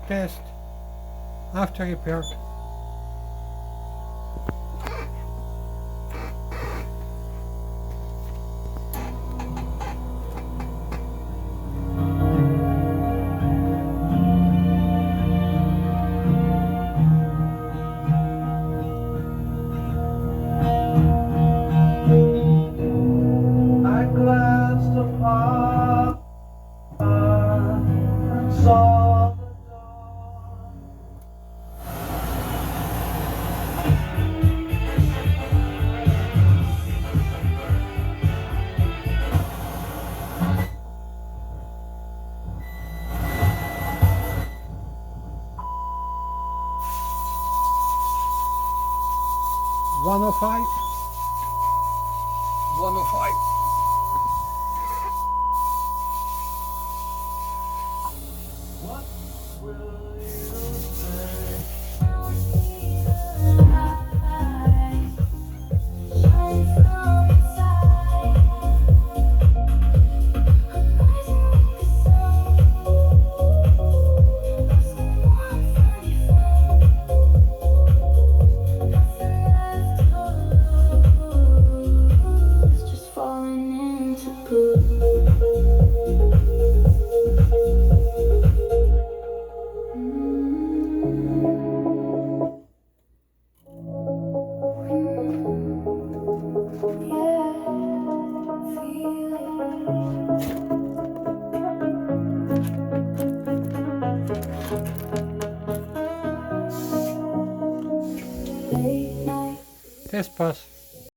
test after repair. I glanced apart and saw the dawn. One oh five. 105. What will you say? Just falling into blue. Test pass.